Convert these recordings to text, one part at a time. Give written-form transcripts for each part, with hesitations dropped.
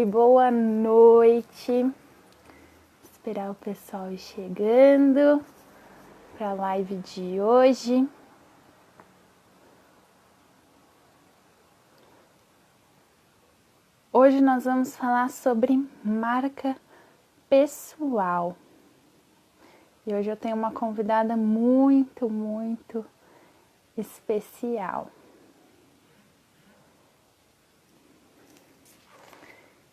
boa noite. Esperar o pessoal ir chegando para a live de hoje. Hoje nós vamos falar sobre marca pessoal. E hoje eu tenho uma convidada muito especial.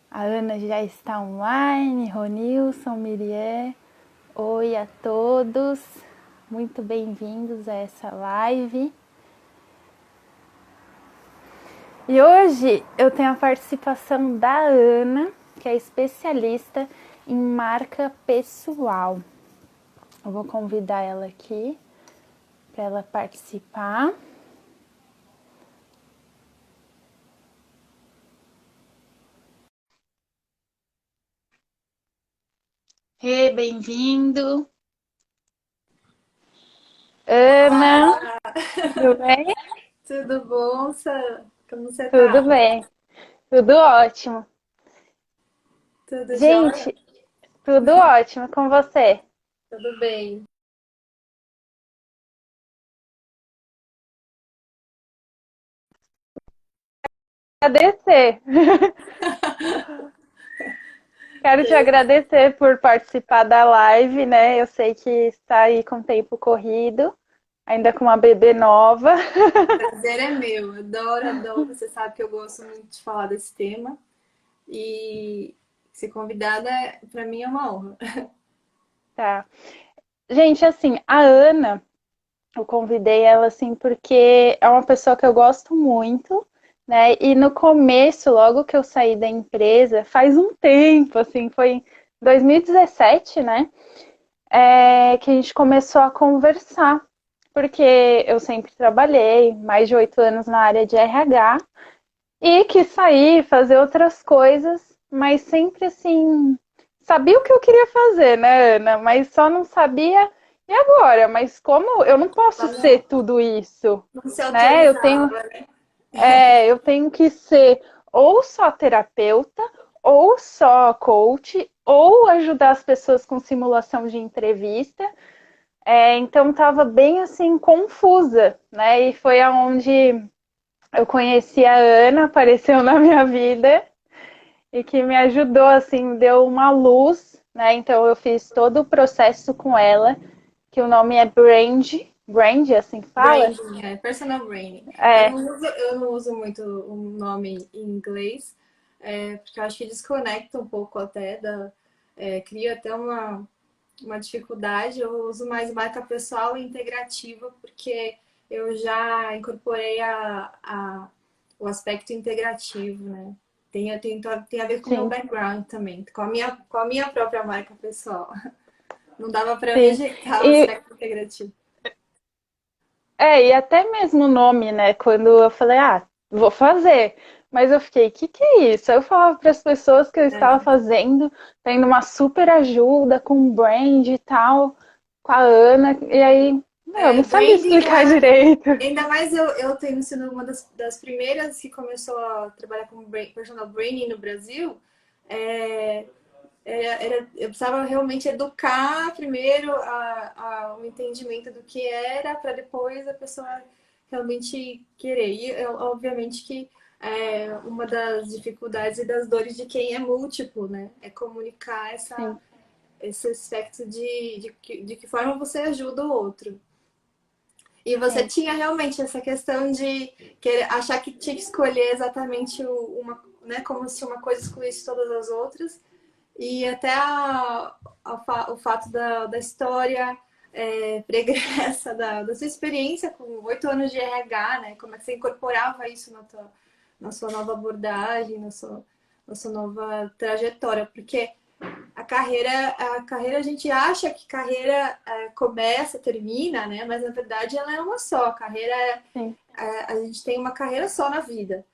A Ana já está online, Ronilson, Miriam. Oi a todos, muito bem-vindos a essa live. E hoje eu tenho a participação da Ana, que é especialista em marca pessoal. Eu vou convidar ela aqui para ela participar. Bem-vindo. Ana, Olá, tudo bem? tudo bom, Sam? Como você Tudo tá? bem, tudo ótimo. Tudo jóia? Gente, tudo ótimo com você. Tudo bem. Agradecer. Quero te Que agradecer por participar da live, né? Eu sei que está aí com tempo corrido, ainda com uma bebê nova. prazer é meu. Adoro. Você sabe que eu gosto muito de falar desse tema. E ser convidada, para mim, é uma honra. Tá. Gente, assim, a Ana, eu convidei ela assim porque é uma pessoa que eu gosto muito, né? E no começo, logo que eu saí da empresa, faz um tempo, assim, foi em 2017, né? Que a gente começou a conversar, porque eu sempre trabalhei mais de 8 anos na área de RH e quis sair, fazer outras coisas, mas sempre assim, sabia o que eu queria fazer, né, Ana? Mas só não sabia, e agora? Mas como eu não posso Ela não, ser tudo isso, não se né? Eu tenho, autorizava, né? eu tenho que ser ou só terapeuta, ou só coach, ou ajudar as pessoas com simulação de entrevista. Então estava bem assim confusa, né? E foi aonde eu conheci a Ana, apareceu na minha vida e que me ajudou, assim, deu uma luz, né? Então eu fiz todo o processo com ela, que o nome é Brand, assim que fala? Branding, personal branding. É, Eu não uso muito o nome em inglês, porque eu acho que desconecta um pouco até cria até uma dificuldade. Eu uso mais marca pessoal e integrativa, porque eu já incorporei o aspecto integrativo, né? Tem a ver com o meu sim, background também, com a minha própria marca pessoal. Não dava para sim. rejeitar o E, aspecto integrativo. e até mesmo o nome, né? Quando eu falei, vou fazer. Mas eu fiquei, que é isso? Aí eu falava para as pessoas que eu estava É. fazendo, tendo uma super ajuda com brand e tal, com a Ana, e aí, eu não sabia Branding não explicar é. direito. Ainda mais eu tendo sido uma das primeiras que começou a trabalhar como personal branding no Brasil. É, eu precisava realmente educar primeiro o entendimento do que era, para depois a pessoa realmente querer. E obviamente que uma das dificuldades e das dores de quem é múltiplo, né? É comunicar Sim, esse aspecto de que forma você ajuda o outro. E você sim. tinha realmente essa questão de querer, achar que tinha que escolher exatamente uma, né, como se uma coisa excluísse todas as outras. E até o fato da história pregressa, da sua experiência com 8 anos de RH, né? Como é que você incorporava isso na sua nova abordagem, na sua nova trajetória. Porque a carreira a gente acha que carreira começa, termina, né? Mas na verdade ela é uma só. A carreira Sim. a gente tem uma carreira só na vida.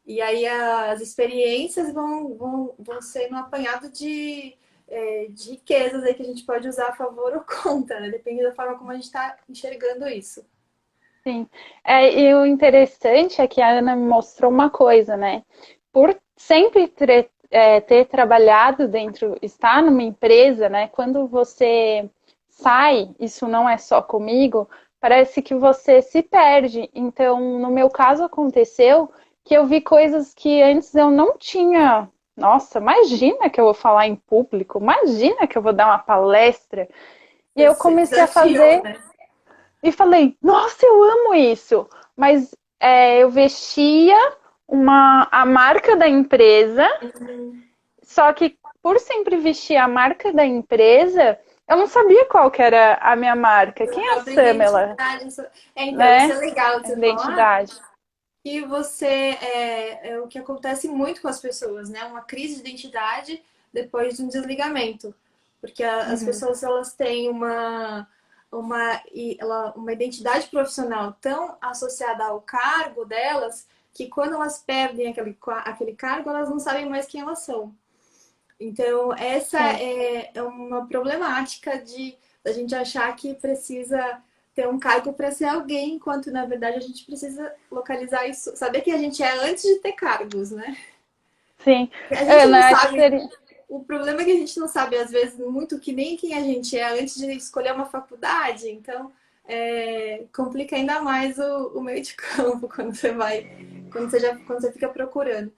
E aí as experiências vão ser no apanhado de riquezas aí que a gente pode usar a favor ou contra, né? Depende da forma como a gente está enxergando isso. Sim. E o interessante é que a Ana me mostrou uma coisa, né? Por sempre ter trabalhado dentro, estar numa empresa, né? Quando você sai, isso não é só comigo, parece que você se perde. Então, no meu caso, aconteceu que eu vi coisas que antes eu não tinha. Nossa, imagina que eu vou falar em público, imagina que eu vou dar uma palestra. E eu Você comecei a desafiou, fazer né? e falei, nossa, eu amo isso. Mas eu vestia a marca da empresa, Uhum. só que por sempre vestir a marca da empresa, eu não sabia qual que era a minha marca. Sua Quem é a própria Samela, identidade. Então, isso né? é legal de A você falar, identidade. que você é o que acontece muito com as pessoas, né? Uma crise de identidade depois de um desligamento, porque as Uhum. pessoas elas têm uma identidade profissional tão associada ao cargo delas que quando elas perdem aquele cargo, elas não sabem mais quem elas são. Então, essa Sim, é uma problemática de a gente achar que precisa ter um cargo para ser alguém, enquanto na verdade a gente precisa localizar isso, saber quem a gente é antes de ter cargos, né? sim. A gente não Ana, acho que sabe. seria. O problema é que a gente não sabe, às vezes, muito que nem quem a gente é antes de escolher uma faculdade, então complica ainda mais o meio de campo quando você vai, quando você fica procurando.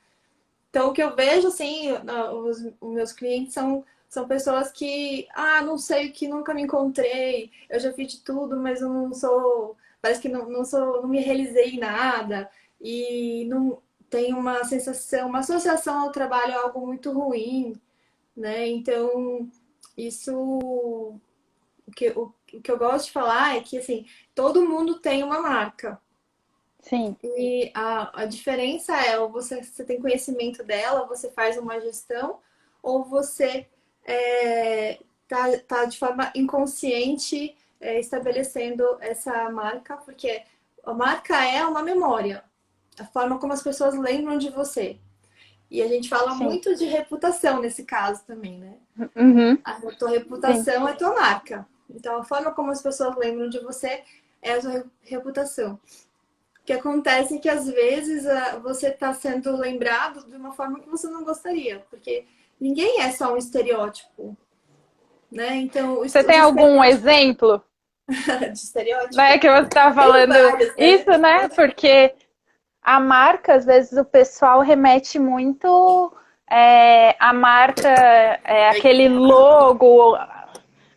Então, o que eu vejo, assim, os meus clientes são pessoas que, não sei, que nunca me encontrei, eu já fiz de tudo, mas eu não sou, parece que não sou, não me realizei em nada, e não tem uma sensação, uma associação ao trabalho é algo muito ruim, né? Então, isso, o que eu gosto de falar é que, assim, todo mundo tem uma marca. Sim, E a diferença é, ou você tem conhecimento dela, você faz uma gestão, ou você tá de forma inconsciente estabelecendo essa marca, porque a marca é uma memória, a forma como as pessoas lembram de você. E a gente fala sim. muito de reputação nesse caso também, né? Uhum, A tua sim. reputação é tua marca. Então, a forma como as pessoas lembram de você é a tua reputação. O que acontece é que às vezes você está sendo lembrado de uma forma que você não gostaria, porque ninguém é só um estereótipo, né? Então, o Você tem de algum estereótipo, exemplo, de estereótipo né, que você está tem falando vários, né? isso, né? Porque a marca, às vezes, o pessoal remete muito a marca, aquele logo,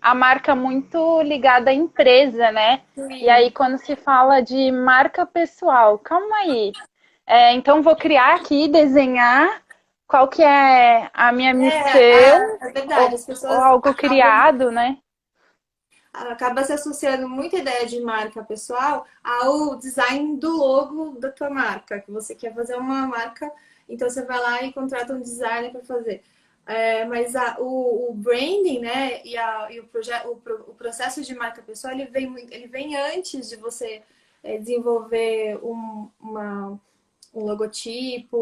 a marca muito ligada à empresa, né? E aí, Sim. quando se fala de marca pessoal, calma aí. Então, vou criar aqui, desenhar qual que é a minha missão É verdade, ou, as ou pessoas algo criado, né? acaba se associando muita ideia de marca pessoal ao design do logo da tua marca, que você quer fazer uma marca, então você vai lá e contrata um designer para fazer. Mas o branding, né, e o processo de marca pessoal, ele vem antes de você desenvolver um logotipo,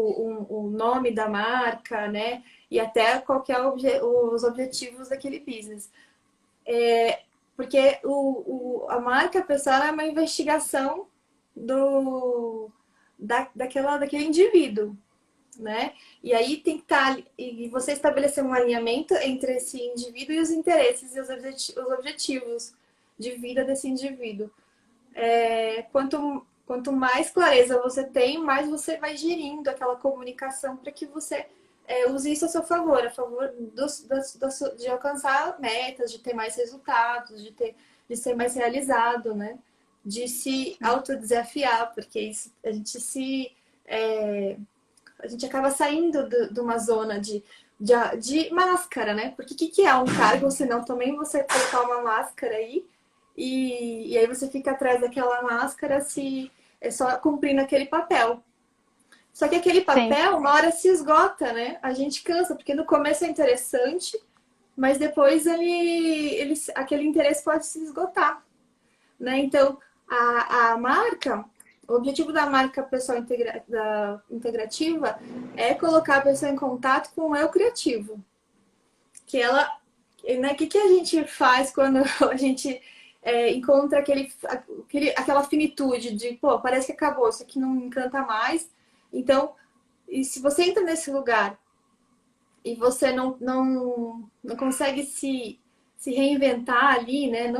um nome da marca, né, e até qualquer os objetivos daquele business. Porque a marca pessoal é uma investigação daquele indivíduo, né? E aí tem que estar. E você estabelecer um alinhamento entre esse indivíduo e os interesses e os objetivos de vida desse indivíduo. Quanto mais clareza você tem, mais você vai gerindo aquela comunicação para que você use isso a favor de alcançar metas, de ter mais resultados, de ser mais realizado, né? De se autodesafiar, porque isso, a gente acaba saindo de uma zona de máscara, né? Porque o que é um cargo, senão também você colocar uma máscara aí e aí você fica atrás daquela máscara se é só cumprindo aquele papel. Só que aquele Sim, papel, uma hora se esgota, né? A gente cansa, porque no começo é interessante, mas depois aquele interesse pode se esgotar, né? Então, a marca, o objetivo da marca pessoal integrativa é colocar a pessoa em contato com o eu criativo. Que ela, né? O que a gente faz quando a gente encontra aquela finitude de, pô, parece que acabou, isso aqui não me encanta mais. Então, e se você entra nesse lugar e você não consegue se reinventar ali, né?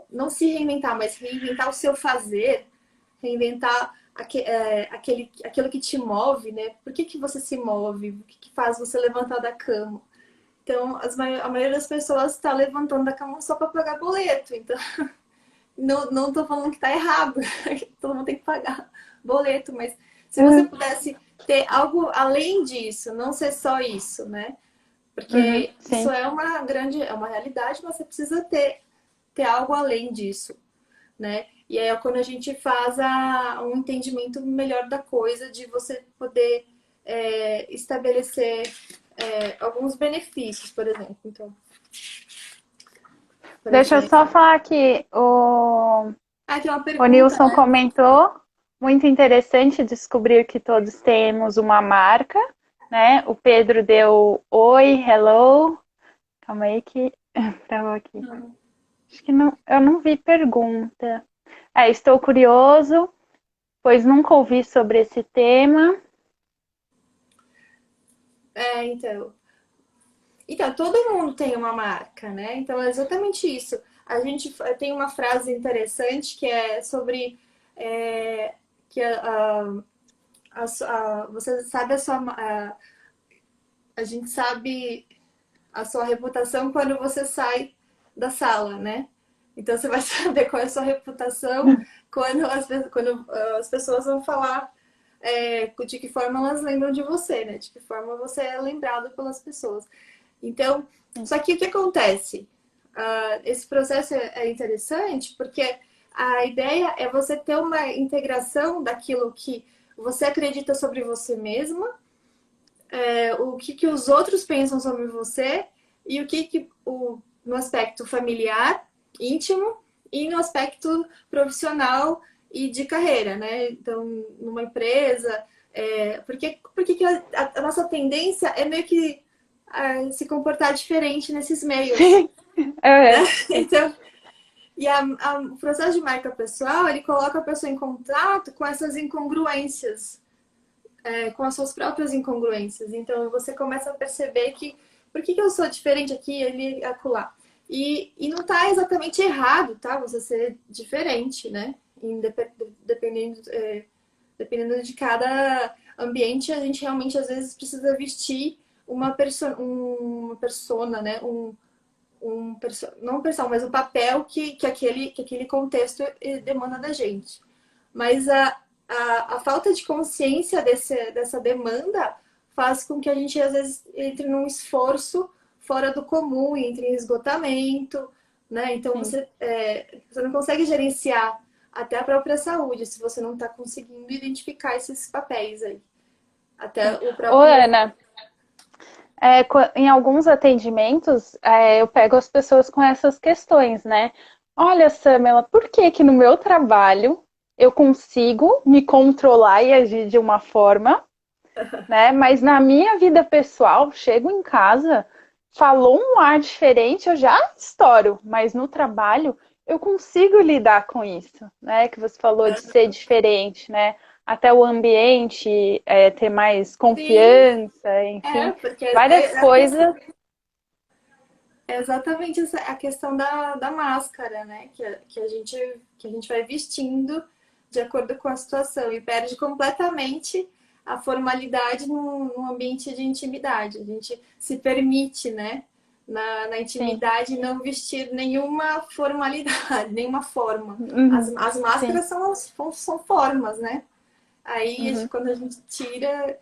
Não se reinventar, mas reinventar o seu fazer, reinventar aquilo que te move, né? Por que você se move? O que faz você levantar da cama? Então, a maioria das pessoas está levantando da cama só para pagar boleto. Então, não tô falando que tá errado, todo mundo tem que pagar boleto, mas se você Uhum, pudesse ter algo além disso, não ser só isso, né? uhum, Porque isso sim. é é uma realidade, mas você precisa ter algo além disso, né? E aí é quando a gente faz um entendimento melhor da coisa, de você poder estabelecer alguns benefícios, por exemplo. Então, por Deixa eu exemplo. só falar aqui, Ah, tem uma o pergunta, Nilson né? comentou, muito interessante descobrir que todos temos uma marca, né? O Pedro deu oi, hello. Calma aí que tava aqui. Acho que não, eu não vi pergunta. Estou curioso, pois nunca ouvi sobre esse tema. Então. Então, todo mundo tem uma marca, né? Então, é exatamente isso. A gente tem uma frase interessante que é sobre que você sabe a gente sabe a sua reputação quando você sai da sala, né? Então, você vai saber qual é a sua reputação quando as pessoas vão falar de que forma elas lembram de você, né? De que forma você é lembrado pelas pessoas. Então, só que o que acontece? Esse processo é interessante porque a ideia é você ter uma integração daquilo que você acredita sobre você mesma, o que os outros pensam sobre você e no aspecto familiar, íntimo, e no aspecto profissional e de carreira, né? Então, numa empresa, porque que a nossa tendência é meio que se comportar diferente nesses meios, né? É, Então, o processo de marca pessoal, ele coloca a pessoa em contato com essas incongruências, com as suas próprias incongruências. Então, você começa a perceber que por que eu sou diferente aqui, ali e acolá? E não está exatamente errado, tá? Você ser diferente, né? Dependendo, dependendo de cada ambiente, a gente realmente às vezes precisa vestir uma persona, né? Não um person, mas o papel que aquele contexto demanda da gente. Mas a falta de consciência dessa demanda faz com que a gente, às vezes, entre num esforço fora do comum, entre em esgotamento, né? Então, sim. você não consegue gerenciar até a própria saúde se você não está conseguindo identificar esses papéis aí. Até o Ô, próprio... Ana, em alguns atendimentos, eu pego as pessoas com essas questões, né? Olha, Samela, por que que no meu trabalho eu consigo me controlar e agir de uma forma, né? Mas na minha vida pessoal, chego em casa, falou um ar diferente, eu já estouro, mas no trabalho eu consigo lidar com isso, né? Que você falou de ser diferente, né? Até o ambiente ter mais Sim, confiança, enfim, porque várias coisas. é exatamente a questão da máscara, né? Que a gente vai vestindo de acordo com a situação e perde completamente a formalidade num ambiente de intimidade. A gente se permite, né? Na Sim, intimidade, não vestir nenhuma formalidade, nenhuma forma. uhum, As sim, máscaras são formas, né? Aí, uhum, quando a gente tira.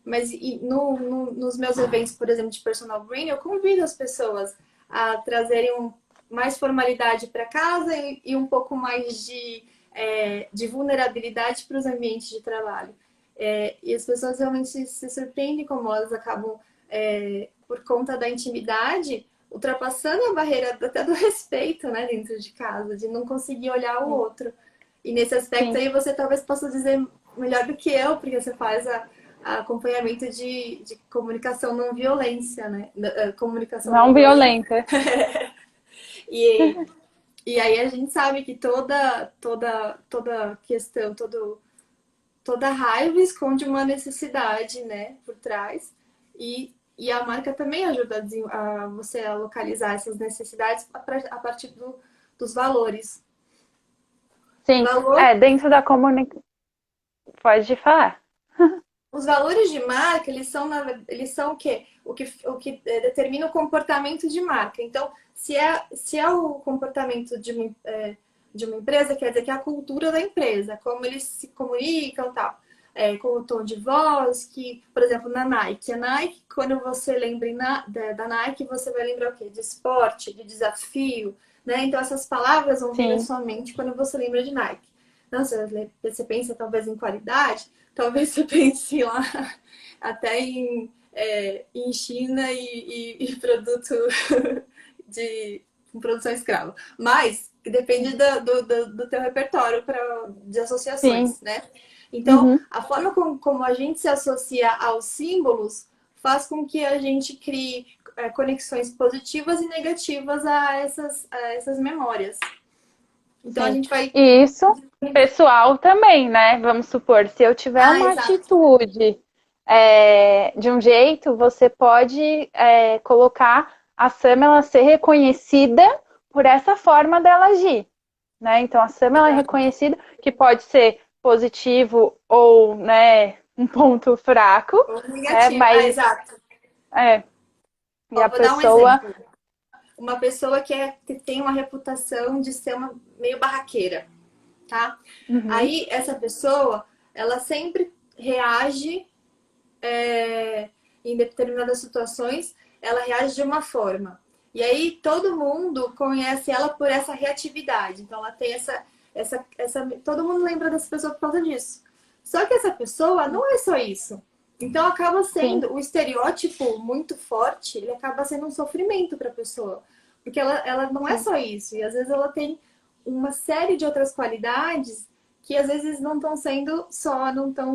Mas nos meus eventos, por exemplo, de personal branding, eu convido as pessoas a trazerem mais formalidade para casa e um pouco mais de vulnerabilidade para os ambientes de trabalho. E as pessoas realmente se surpreendem como elas acabam, por conta da intimidade, ultrapassando a barreira até do respeito, né, dentro de casa, de não conseguir olhar o sim, outro. E nesse aspecto sim. aí você talvez possa dizer melhor do que eu, porque você faz acompanhamento de comunicação não violência, né? Comunicação não Não violência. violenta. E, e aí a gente sabe que toda questão, toda raiva esconde uma necessidade, né, por trás. E E a marca também ajuda a você a localizar essas necessidades a partir dos valores. Sim, Valor, dentro da comunicação. Pode falar. os valores de marca, eles são o que determina o comportamento de marca. Então, se é o comportamento de uma empresa, quer dizer que é a cultura da empresa, como eles se comunicam, tal. Com o tom de voz, que, por exemplo, na Nike. A Nike, quando você lembra da Nike, você vai lembrar o quê? De esporte, de desafio, né? Então, essas palavras vão vir na Sim, sua mente quando você lembra de Nike. Não, você pensa talvez em qualidade, talvez você pense lá até em China e produto de produção escrava. Mas depende do teu repertório de sim. associações, né? Então, Uhum. a forma como a gente se associa aos símbolos faz com que a gente crie conexões positivas e negativas a essas memórias. Então, a Sim. gente vai. E isso, pessoal também, né? Vamos supor, se eu tiver Ah, uma exato. atitude de um jeito, você pode colocar a Sam ela ser reconhecida por essa forma dela agir, né? Então a Sam ela é Exato. reconhecida que pode ser positivo ou, né, um ponto fraco, Ou né? negativo. Ah, Mas exato. é, e Ó, a vou dar um pessoa, exemplo. Uma pessoa que tem uma reputação de ser meio barraqueira, tá? uhum, Aí, essa pessoa, ela sempre reage em determinadas situações, ela reage de uma forma. E aí, todo mundo conhece ela por essa reatividade. Então, ela tem todo mundo lembra dessa pessoa por causa disso. Só que essa pessoa não é só isso. Então acaba sim, sendo o estereótipo muito forte, ele acaba sendo um sofrimento para a pessoa. Porque ela não é sim. só isso. E às vezes ela tem uma série de outras qualidades que às vezes não estão sendo só, não estão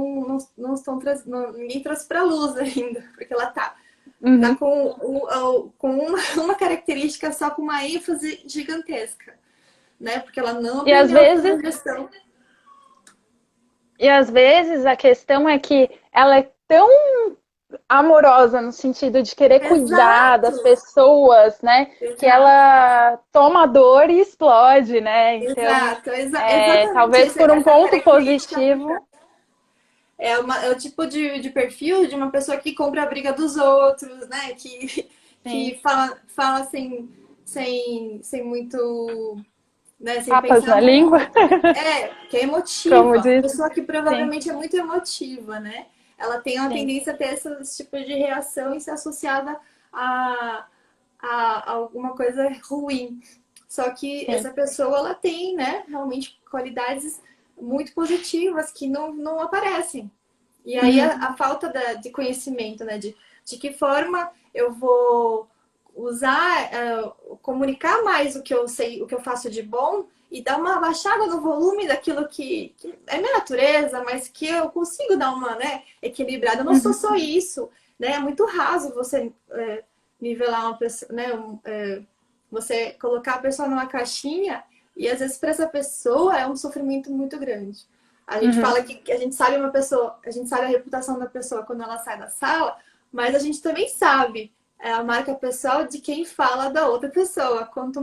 ninguém trouxe para luz ainda, porque ela tá Uhum. com uma característica só com uma ênfase gigantesca, né? Porque ela não E às aprendeu a vezes fazer gestão. E às vezes a questão é que ela é tão amorosa no sentido de querer cuidar Exato, das pessoas, né? Que exato, ela toma dor e explode, né? Então, exato, exatamente talvez por um essa ponto característica. positivo, É o tipo de perfil de uma pessoa que compra a briga dos outros, né? Que sim, fala sem muito, né? Sem papas pensar na língua, muito. Que é como emotiva. diz. Pessoa que Sim, provavelmente é muito emotiva, né? Ela tem uma sim, tendência a ter esse tipo de reação e ser associada a, a alguma coisa ruim. Só que sim. essa pessoa, ela tem, né? Realmente qualidades muito positivas que não aparecem. E aí Uhum, a falta de conhecimento, né? De que forma eu vou usar, comunicar mais o que eu sei, o que eu faço de bom e dar uma baixada no volume daquilo que é minha natureza, mas que eu consigo dar uma, né, equilibrada. Eu não sou uhum, só isso, né? É muito raso você nivelar uma pessoa, né? Você colocar a pessoa numa caixinha e às vezes para essa pessoa é um sofrimento muito grande. A gente uhum. fala que a gente sabe uma pessoa, a gente sabe a reputação da pessoa quando ela sai da sala, mas a gente também sabe a marca pessoal de quem fala da outra pessoa. Quanto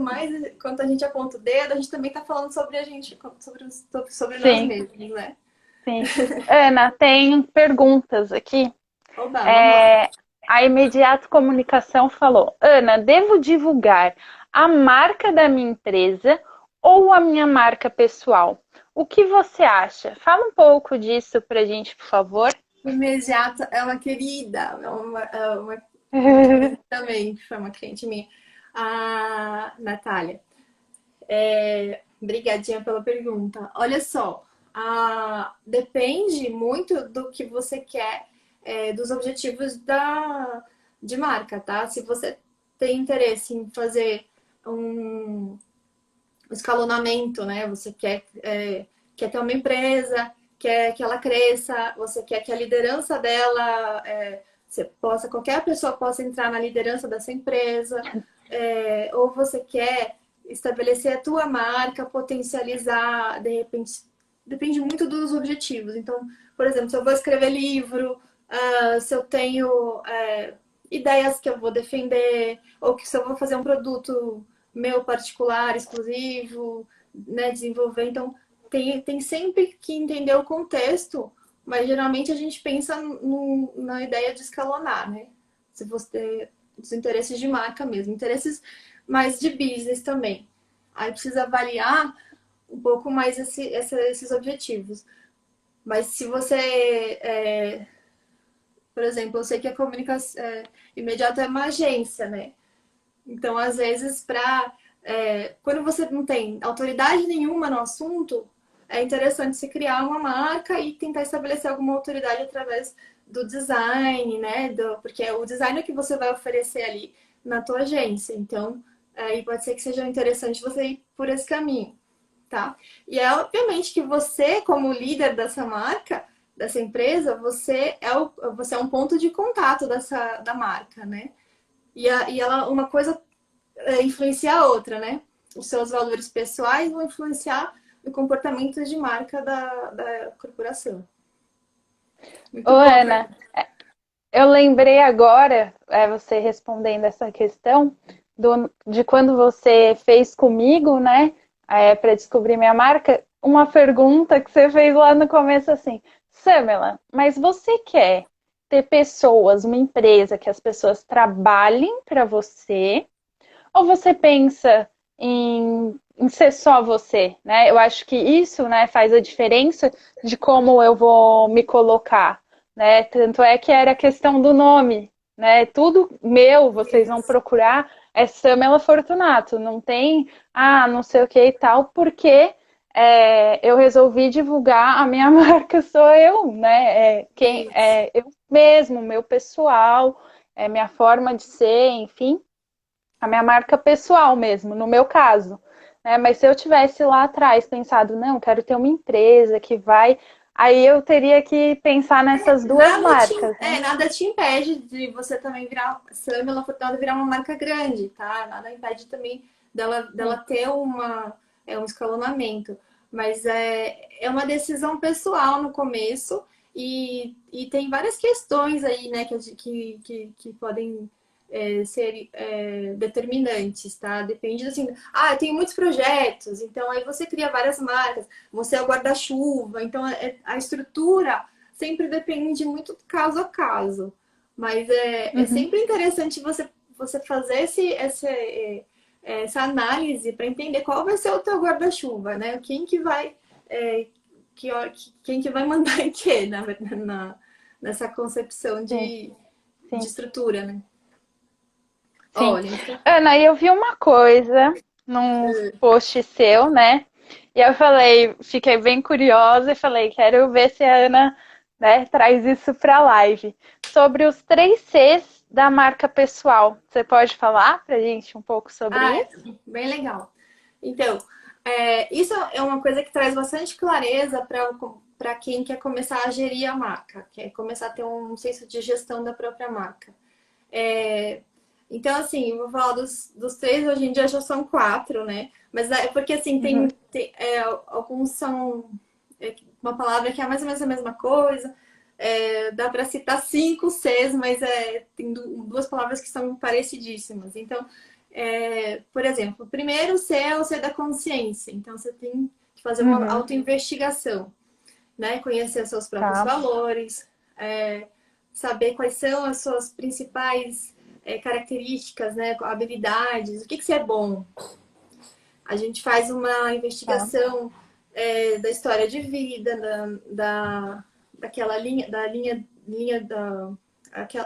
a gente aponta o dedo, a gente também está falando sobre a gente, sobre nós Sim, mesmos, né? sim. Ana, tem perguntas aqui. Oba, vamos lá. É, a Imediato Comunicação falou: Ana, devo divulgar a marca da minha empresa ou a minha marca pessoal? O que você acha? Fala um pouco disso pra gente, por favor. Imediato é uma querida, também foi uma cliente minha, a Natália. Brigadinha pela pergunta. Olha só, depende muito do que você quer, dos objetivos de marca, tá? Se você tem interesse em fazer um escalonamento, né? Você quer ter uma empresa, quer que ela cresça, você quer que a liderança dela, qualquer pessoa possa entrar na liderança dessa empresa, ou você quer estabelecer a tua marca, potencializar, de repente, depende muito dos objetivos. Então, por exemplo, se eu vou escrever livro, se eu tenho ideias que eu vou defender, ou que se eu vou fazer um produto meu particular, exclusivo, né, desenvolver. Então, tem sempre que entender o contexto, mas geralmente a gente pensa na ideia de escalonar, né? Se você os interesses de marca mesmo, interesses mais de business também. Aí precisa avaliar um pouco mais esses objetivos. Mas se você, por exemplo, eu sei que a comunicação imediata é uma agência, né? Então, às vezes, quando você não tem autoridade nenhuma no assunto, é interessante se criar uma marca e tentar estabelecer alguma autoridade através do design, né? Porque é o design que você vai oferecer ali na tua agência. Então, aí pode ser que seja interessante você ir por esse caminho, tá? E é obviamente que você, como líder dessa marca, dessa empresa, você é um ponto de contato da marca, né? E ela, uma coisa influencia a outra, né? Os seus valores pessoais vão influenciar o comportamento de marca da corporação. Ô, Muito bom. Ana, eu lembrei agora, você respondendo essa questão, de quando você fez comigo, né, para descobrir minha marca, uma pergunta que você fez lá no começo assim, Samela, mas você quer ter pessoas, uma empresa que as pessoas trabalhem para você, ou você pensa em ser só você, né? Eu acho que isso, né, faz a diferença de como eu vou me colocar, né? Tanto é que era a questão do nome, né? Tudo meu, vocês vão procurar é Samela Fortunato, não tem, não sei o que e tal, porque eu resolvi divulgar a minha marca sou eu, né? Quem Isso. é eu mesmo, meu pessoal, minha forma de ser, enfim a minha marca pessoal mesmo, no meu caso. Né? Mas se eu tivesse lá atrás pensado, não, quero ter uma empresa que vai. Aí eu teria que pensar nessas duas marcas, né? Nada te impede de você também virar, Samela Furtado virar uma marca grande, tá? Nada impede também dela Sim. ter um escalonamento. Mas é uma decisão pessoal no começo e tem várias questões aí, né, que podem ser determinantes, tá? Depende assim, eu tenho muitos projetos, então aí você cria várias marcas, você é o guarda-chuva, então a estrutura sempre depende muito caso a caso. Mas é Uhum. sempre interessante você fazer essa análise para entender qual vai ser o teu guarda-chuva, né? Quem que vai. É, quem que vai mandar em quê nessa concepção Sim, de sim, estrutura, né? sim. Olha, então. Ana, eu vi uma coisa num post seu, né? E eu falei, fiquei bem curiosa e falei, quero ver se a Ana, né, traz isso para a live. Sobre os 3 Cs da marca pessoal. Você pode falar para a gente um pouco sobre Ah, isso? bem legal. Então, isso é uma coisa que traz bastante clareza para quem quer começar a gerir a marca, quer começar a ter um senso de gestão da própria marca. É, então, assim, eu vou falar dos três, hoje em dia já são quatro, né? Mas é porque, assim, Uhum. alguns são uma palavra que é mais ou menos a mesma coisa. Dá para citar cinco Cs, mas tem duas palavras que são parecidíssimas. Então, por exemplo, o primeiro C é o C da consciência. Então, você tem que fazer uma Uhum. autoinvestigação, né? Conhecer seus próprios Tá. valores, saber quais são as suas principais características, né? Habilidades, o que você é bom. A gente faz uma Tá. investigação da história de vida, daquela linha,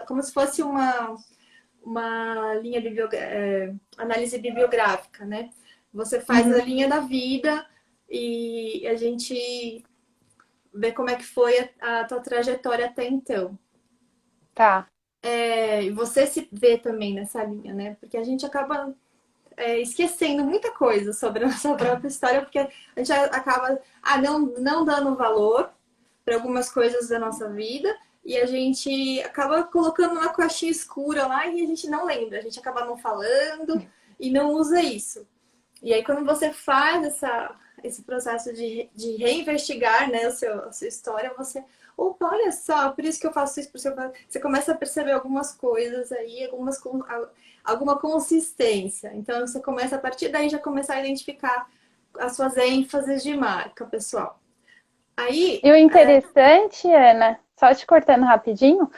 como se fosse uma linha análise bibliográfica, né? Você faz a Uhum. linha da vida e a gente vê como é que foi a tua trajetória até então. Tá. E você se vê também nessa linha, né? Porque a gente acaba esquecendo muita coisa sobre a nossa própria história, porque a gente acaba não dando valor para algumas coisas da nossa vida e a gente acaba colocando uma caixinha escura lá e a gente não lembra, a gente acaba não falando e não usa isso. E aí, quando você faz esse processo de reinvestigar, né, a sua história, você opa, olha só, por isso que eu faço isso, por isso que eu faço... Você começa a perceber algumas coisas aí, alguma consistência. Então, você começa, a partir daí, já começar a identificar as suas ênfases de marca, pessoal. Aí, E o interessante, Ana, só te cortando rapidinho,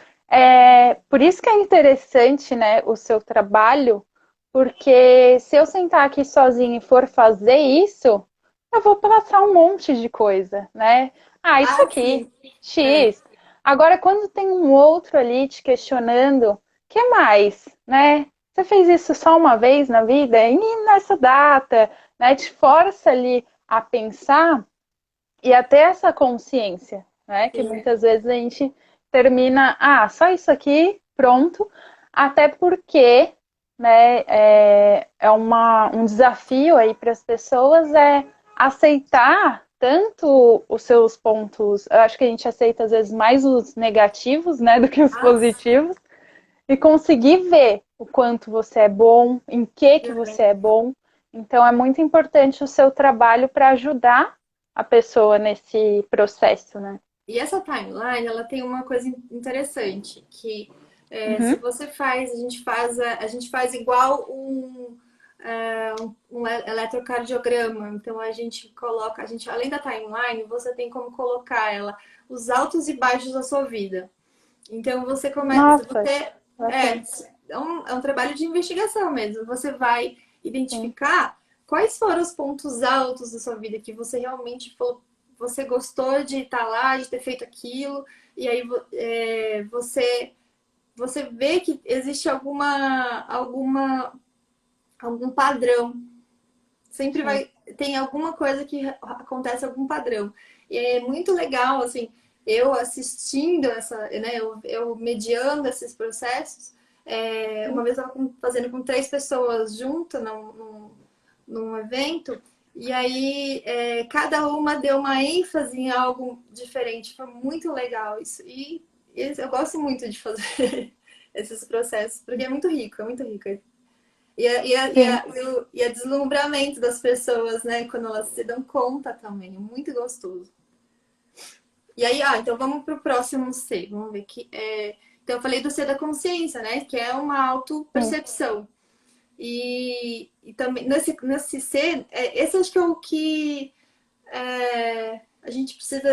por isso que é interessante, né, o seu trabalho, porque se eu sentar aqui sozinha e for fazer isso, eu vou passar um monte de coisa, né? Ah, isso aqui, sim, é, X. Agora, quando tem um outro ali te questionando, o que mais, né? Você fez isso só uma vez na vida? E nessa data, né? Te força ali a pensar e até essa consciência, né? Que sim. muitas vezes a gente termina, só isso aqui, pronto. Até porque, né, um desafio aí para as pessoas aceitar tanto os seus pontos. Eu acho que a gente aceita às vezes mais os negativos, né, do que os Ah, positivos, e conseguir ver o quanto você é bom, em que você é bom. Então é muito importante o seu trabalho para ajudar a pessoa nesse processo, né? e essa timeline, ela tem uma coisa interessante, que se Uhum. você faz, a gente faz igual um eletrocardiograma. Então a gente coloca, além da timeline, você tem como colocar ela, os altos e baixos da sua vida. Então você começa, Nossa, é, bacana. é um trabalho de investigação mesmo. Você vai Sim. identificar quais foram os pontos altos da sua vida que você realmente falou, você gostou de estar lá, de ter feito aquilo, e aí você vê que existe algum padrão. Sempre Sim. vai tem alguma coisa que acontece algum padrão. E é muito legal, assim, eu assistindo eu mediando esses processos. Uma vez eu estava fazendo com 3 pessoas junto num evento, e aí cada uma deu uma ênfase em algo diferente. Foi muito legal isso. E eu gosto muito de fazer esses processos, porque é muito rico, é muito rico. Sim. E o deslumbramento das pessoas, né? Quando elas se dão conta também. É muito gostoso. E aí, então vamos para o próximo C. Vamos ver que então eu falei do C da consciência, né? Que é uma Sim. autopercepção. E também nesse C, esse acho que é o que a gente precisa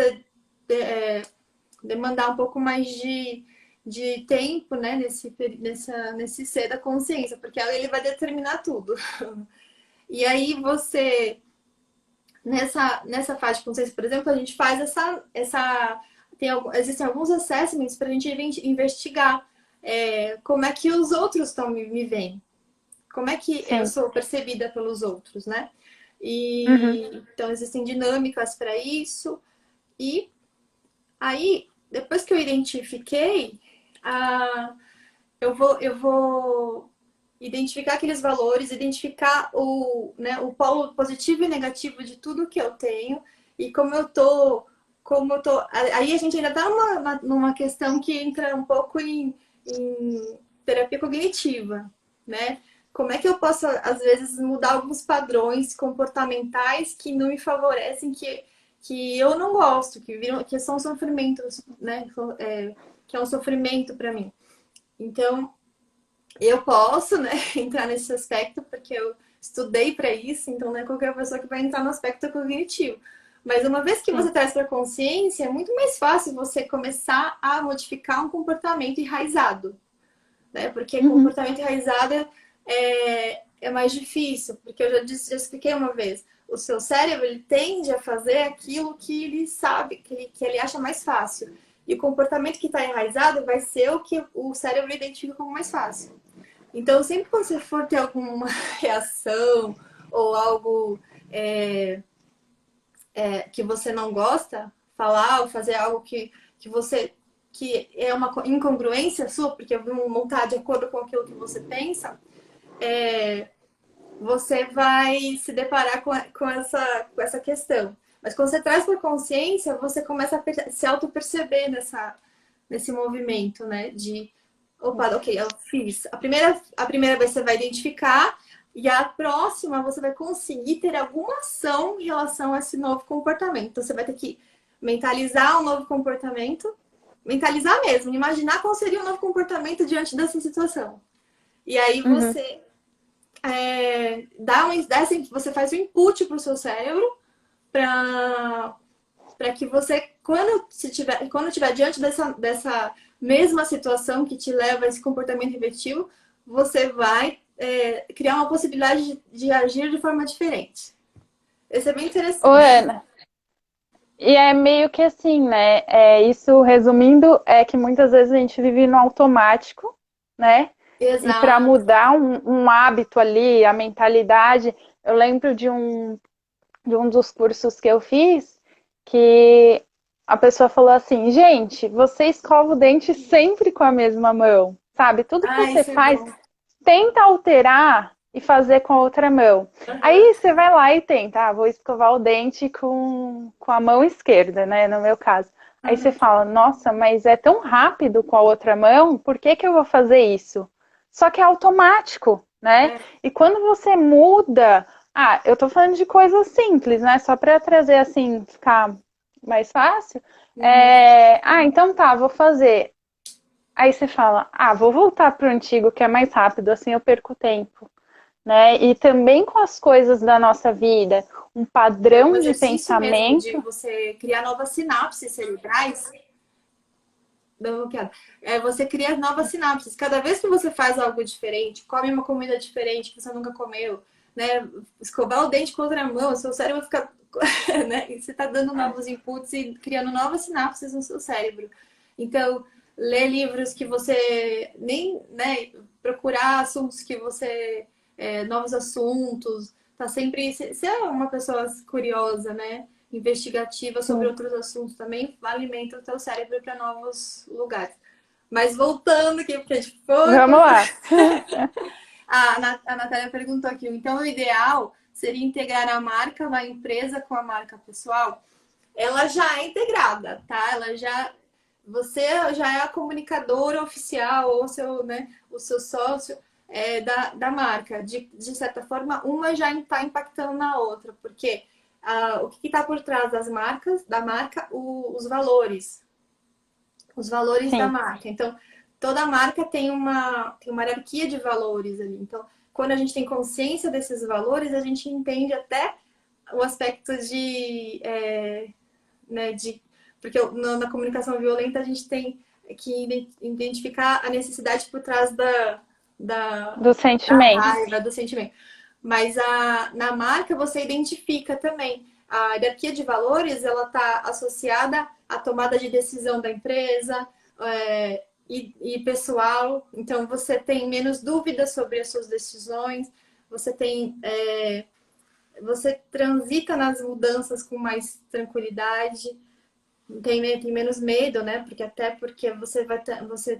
demandar um pouco mais de tempo, né? Nesse C da consciência, porque ele vai determinar tudo. E aí você, nessa fase de consciência, por exemplo, a gente faz existem alguns assessments para a gente investigar como é que os outros estão me vendo, como é que eu Sim. sou percebida pelos outros, né? Uhum. E então existem dinâmicas para isso. E aí, depois que eu identifiquei, a, eu vou identificar aqueles valores, identificar o polo positivo e negativo de tudo que eu tenho e como eu tô. Aí a gente ainda está numa questão que entra um pouco em terapia cognitiva, né? Como é que eu posso, às vezes, mudar alguns padrões comportamentais que não me favorecem, que eu não gosto, que são sofrimentos, né? Que é um sofrimento para mim. Então, eu posso, né, entrar nesse aspecto, porque eu estudei para isso, então não é qualquer pessoa que vai entrar no aspecto cognitivo. Mas uma vez que Sim. você traz para a consciência, é muito mais fácil você começar a modificar um comportamento enraizado, né? Porque Uhum. comportamento enraizado é mais difícil, porque já expliquei uma vez, o seu cérebro ele tende a fazer aquilo que ele sabe, que ele acha mais fácil. E o comportamento que está enraizado vai ser o que o cérebro identifica como mais fácil. Então, sempre que você for ter alguma reação ou algo que você não gosta, falar ou fazer algo que é uma incongruência sua, porque não está de acordo com aquilo que você pensa, você vai se deparar com essa questão. Mas quando você traz para a consciência, você começa a se auto-perceber nesse movimento, né? De, opa, ok, eu fiz. A primeira vez você vai identificar, e a próxima você vai conseguir ter alguma ação em relação a esse novo comportamento. Então você vai ter que mentalizar um novo comportamento, mentalizar mesmo, imaginar qual seria o novo comportamento diante dessa situação. E aí Uhum. você você faz o input para o seu cérebro para que você, quando estiver diante dessa mesma situação que te leva a esse comportamento repetitivo, você vai criar uma possibilidade de agir de forma diferente. Esse é bem Ô, interessante. Ana, e é meio que assim, né? Isso, resumindo, é que muitas vezes a gente vive no automático, né? E para Exato. mudar um hábito ali, a mentalidade, eu lembro de um dos cursos que eu fiz, que a pessoa falou assim, gente, você escova o dente sempre com a mesma mão, sabe? Tudo que Ah, você isso é faz, bom. tenta alterar e fazer com a outra mão. Uhum. Aí você vai lá e tenta, vou escovar o dente com a mão esquerda, né? No meu caso. Aí você Uhum. fala, nossa, mas é tão rápido com a outra mão, por que que eu vou fazer isso? Só que é automático, né? É. E quando você muda, eu tô falando de coisas simples, né? Só para trazer assim, ficar mais fácil. Uhum. Então tá, vou fazer. Aí você fala, vou voltar para o antigo que é mais rápido, assim eu perco tempo, né? E também com as coisas da nossa vida, um É um padrão de exercício mesmo de pensamento. você criar novas sinapses cerebrais. Não, quero. Você cria novas sinapses. Cada vez que você faz algo diferente, come uma comida diferente que você nunca comeu, né? Escovar o dente com outra mão, o seu cérebro fica. Né? Você está dando novos inputs e criando novas sinapses no seu cérebro. Então, ler livros que você nem, né? Procurar assuntos que você. Novos assuntos, tá sempre. Você é uma pessoa curiosa, né? Investigativa sobre Sim. outros assuntos também alimenta o teu cérebro para novos lugares. Mas voltando aqui, porque a gente foi. Vamos lá. A Natália perguntou aqui, então o ideal seria integrar a marca da empresa com a marca pessoal? Ela já é integrada, tá? Você já é a comunicadora oficial ou o seu sócio da marca. De certa forma, uma já está impactando na outra, porque o que está por trás da marca, os valores da Sim, marca. Então, toda marca tem uma hierarquia de valores ali. Então, quando a gente tem consciência desses valores, a gente entende até o aspecto de porque na comunicação violenta a gente tem que identificar a necessidade por trás do da sentimento. raiva, do sentimento. Mas na marca você identifica também. A hierarquia de valores ela está associada à tomada de decisão da empresa e pessoal. Então você tem menos dúvidas sobre as suas decisões, você tem você transita nas mudanças com mais tranquilidade, tem menos medo, né? Porque você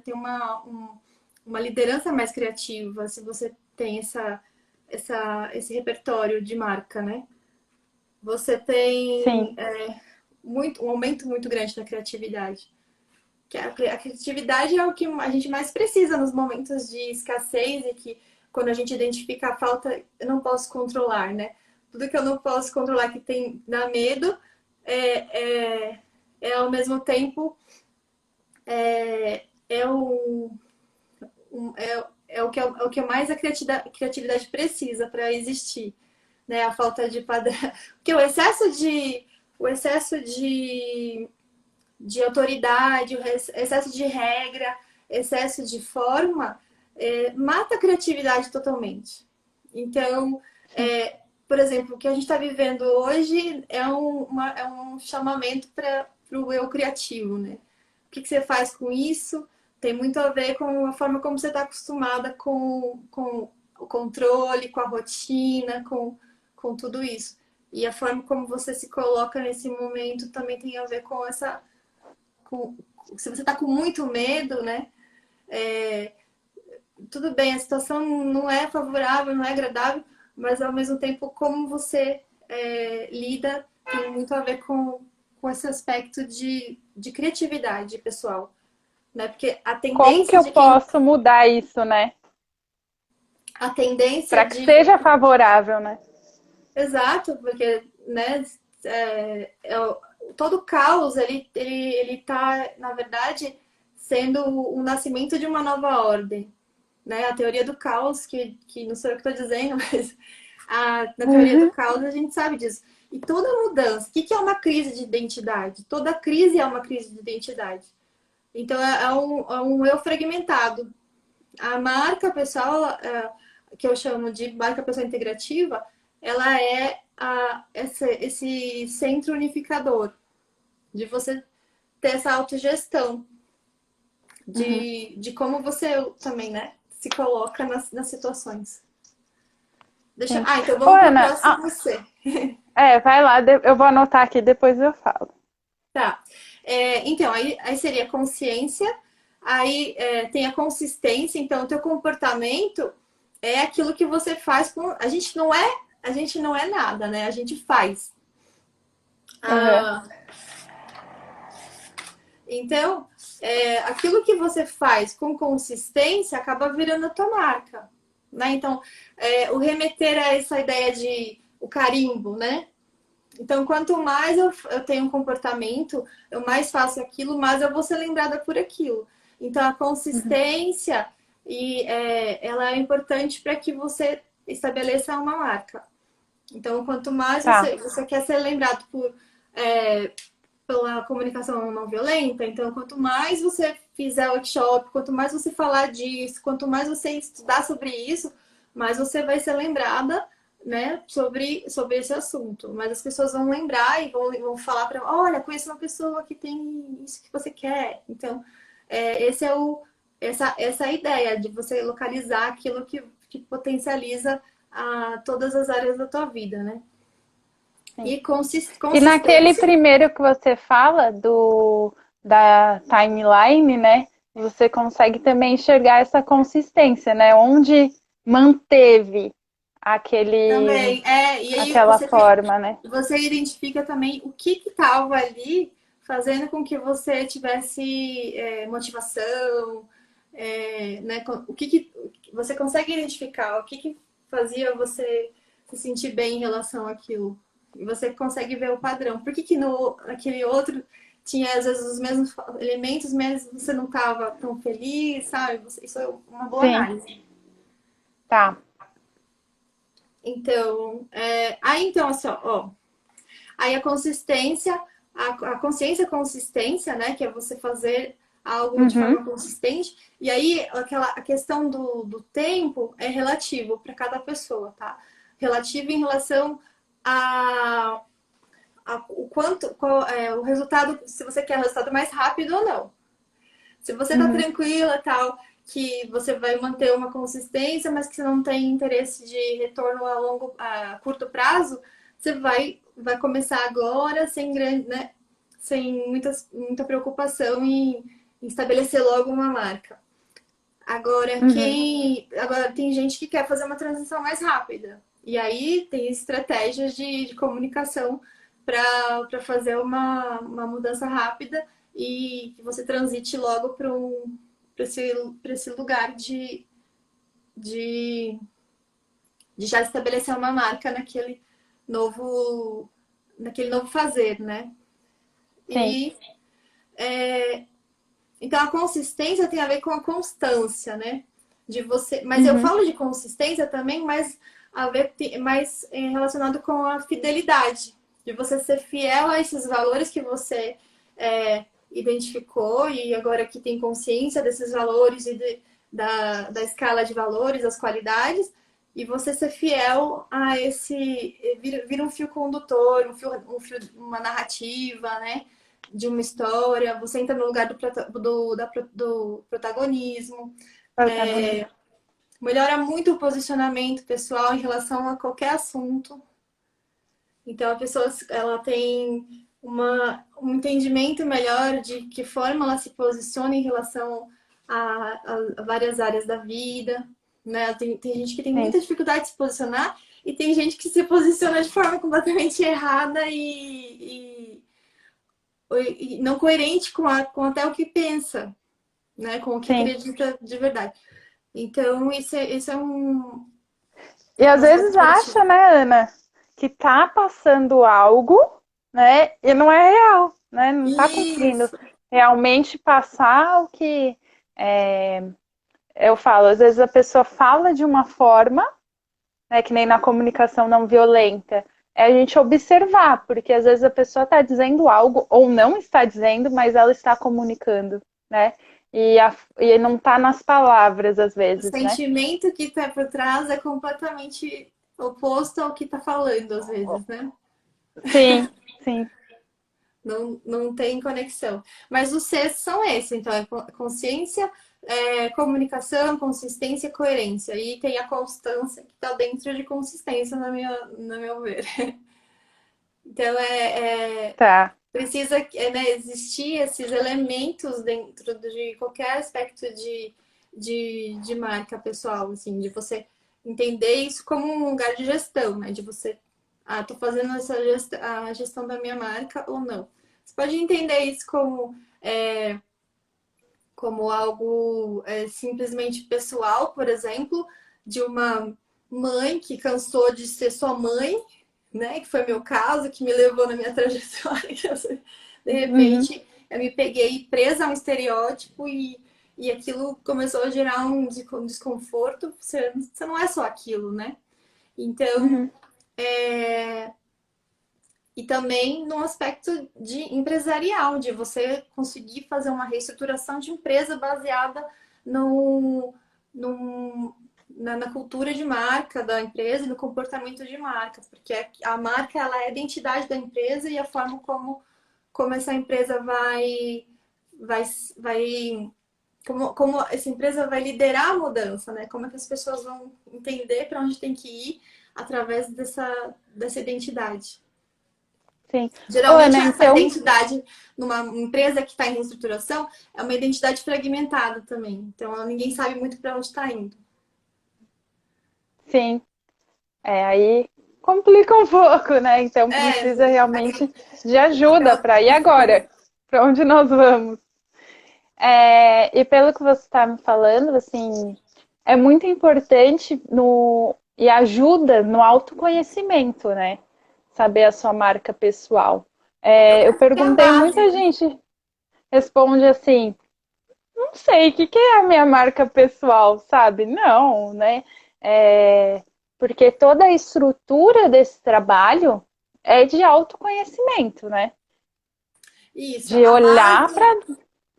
tem uma liderança mais criativa se você tem esse repertório de marca, né? Você Sim, tem um aumento muito grande da criatividade. Que a criatividade é o que a gente mais precisa nos momentos de escassez e que quando a gente identifica a falta, eu não posso controlar, né? Tudo que eu não posso controlar que dá medo é, é, ao mesmo tempo é o que mais a criatividade precisa para existir, né? A falta de padrão, porque o excesso de autoridade, o excesso de regra, excesso de forma mata a criatividade totalmente. Então, sim. por exemplo, o que a gente está vivendo hoje é um chamamento para o eu criativo, né? O que você faz com isso tem muito a ver com a forma como você está acostumada com o controle, com a rotina, com tudo isso. E a forma como você se coloca nesse momento também tem a ver com se você está com muito medo, né? É, tudo bem, a situação não é favorável, não é agradável, mas ao mesmo tempo como você lida tem muito a ver com esse aspecto de criatividade pessoal, né? Porque Como que eu posso mudar isso, né? a tendência Para que de seja favorável, né? exato, porque né, todo caos, ele tá, na verdade, sendo o nascimento de uma nova ordem, né? A teoria do caos, que não sou eu que estou dizendo, mas na teoria do Uhum. caos a gente sabe disso. E toda mudança, o que é uma crise de identidade? Toda crise é uma crise de identidade. Então, é um eu fragmentado. A marca pessoal, que eu chamo de marca pessoal integrativa, ela é esse centro unificador de você ter essa autogestão Uhum. de como você também, né, se coloca nas situações. Sim. Então Ô, vamos para o Ana, próximo C. vai lá, eu vou anotar aqui, depois eu falo. Tá. Então, aí seria a consciência, aí tem a consistência, então o teu comportamento é aquilo que você faz com. A gente não é nada, né? A gente faz. Uhum. Ah, então, aquilo que você faz com consistência acaba virando a tua marca. Né? Então, o remeter a essa ideia de o carimbo, né? Então, quanto mais eu tenho um comportamento, eu mais faço aquilo, mais eu vou ser lembrada por aquilo. Então, a Uhum. consistência ela é importante para que você estabeleça uma marca. Então, quanto mais Tá. você quer ser lembrado é, pela comunicação não violenta, então, quanto mais você fizer workshop, quanto mais você falar disso, quanto mais você estudar sobre isso, mais você vai ser lembrada, né, sobre esse assunto. Mas as pessoas vão lembrar e vão falar para, olha, conheço uma pessoa que tem isso que você quer. Então, esse é essa é a ideia de você localizar aquilo que potencializa todas as áreas da tua vida, né? Sim. E E naquele consistência. primeiro que você fala da timeline, né? Você consegue também enxergar essa consistência, né? Onde manteve Também, e aí aquela forma, né? você identifica também o que estava ali fazendo com que você tivesse motivação, né? Você consegue identificar o que fazia você se sentir bem em relação àquilo. E você consegue ver o padrão. Por que no aquele outro tinha às vezes os mesmos elementos, mas você não estava tão feliz, sabe? Isso é uma boa Sim, análise. tá. Então, então assim, ó, aí a consistência, a consciência consistência, né? Que é você fazer algo de Uhum, forma consistente. E aí a questão do tempo é relativo para cada pessoa, tá? Relativo em relação a, o quanto, o resultado, se você quer o resultado mais rápido ou não. Se você tá uhum, tranquila, tal, que você vai manter uma consistência, mas que você não tem interesse de retorno a curto prazo, você vai começar agora sem grande, né? Sem muita preocupação em estabelecer logo uma marca. uhum. Agora tem gente que quer fazer uma transição mais rápida. E aí tem estratégias de comunicação para fazer uma mudança rápida e que você transite logo para esse lugar de, de já estabelecer uma marca novo, naquele novo fazer, né? Sim. E então a consistência tem a ver com a constância, né? De você, mas eu Uhum, falo de consistência também, mas a ver mais relacionado com a fidelidade, de você ser fiel a esses valores que você identificou e agora que tem consciência desses valores da escala de valores, das qualidades, e você ser fiel a vira um fio condutor, uma narrativa, né? De uma história, você entra no lugar do protagonismo, protagonista. melhora muito o posicionamento pessoal em relação a qualquer assunto. Então a pessoa ela tem um entendimento melhor de que forma ela se posiciona em relação a várias áreas da vida. Né? Tem gente que tem Sim, muita dificuldade de se posicionar e tem gente que se posiciona de forma completamente errada e não coerente com até o que pensa, né? Com o que sim. acredita de verdade. Então, isso é E um às aspecto vezes positivo. acha, né, Ana, que tá passando algo, né? E não é real, né? Não está conseguindo Isso. realmente passar o que é, eu falo. Às vezes a pessoa fala de uma forma, né, que nem na comunicação não violenta, é a gente observar, porque às vezes a pessoa está dizendo algo ou não está dizendo, mas ela está comunicando, né? E não está nas palavras, às O vezes, né? sentimento que tá por trás é completamente oposto ao que tá falando, às vezes, né? Sim, sim. Não tem conexão. Mas os Cs são esses, então, é consciência, comunicação, consistência e coerência. E tem a constância que está dentro de consistência, no meu ver. Então, Tá. precisa né, existir esses elementos dentro de qualquer aspecto de marca pessoal, assim, de você entender isso como um lugar de gestão, né? De você, tô fazendo a gestão da minha marca ou não. Você pode entender isso como algo simplesmente pessoal, por exemplo, de uma mãe que cansou de ser sua mãe, né? Que foi meu caso, que me levou na minha trajetória. De Uhum, repente, eu me peguei presa a um estereótipo e aquilo começou a gerar um desconforto. Você não é só aquilo, né? Então, uhum. e também no aspecto de empresarial, de você conseguir fazer uma reestruturação de empresa baseada no, no, na cultura de marca da empresa e no comportamento de marca, porque a marca ela é a identidade da empresa e a forma como essa empresa vai, vai como essa empresa vai liderar a mudança, né? Como é que as pessoas vão entender para onde tem que ir através dessa identidade. Sim. Ô, Geralmente, Ana, essa então, identidade numa empresa que está em reestruturação é uma identidade fragmentada também. Então, ninguém sabe muito para onde está indo. sim. Aí complica um pouco, né? Então É, precisa realmente de ajuda aquela. para ir agora. Para onde nós vamos? E pelo que você está me falando, assim, é muito importante e ajuda no autoconhecimento, né? Saber a sua marca pessoal. Eu Acho que é a perguntei, base, muita né? gente responde assim: não sei, o que que é a minha marca pessoal, sabe? Não, né? É, porque toda a estrutura desse trabalho é de autoconhecimento, né? Isso, De a olhar base